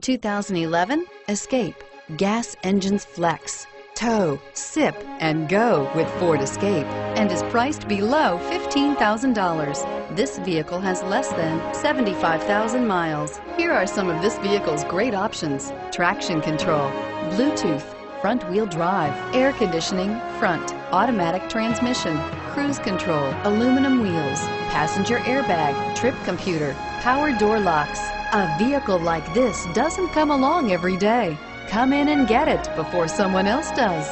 2011 Escape. Gas engines flex, tow, sip, and go with Ford Escape, and is priced below $15,000. This vehicle has less than 75,000 miles. Here are some of this vehicle's great options: traction control, Bluetooth, front-wheel drive, air conditioning, front, automatic transmission, cruise control, aluminum wheels, passenger airbag, trip computer, power door locks. A vehicle like this doesn't come along every day. Come in and get it before someone else does.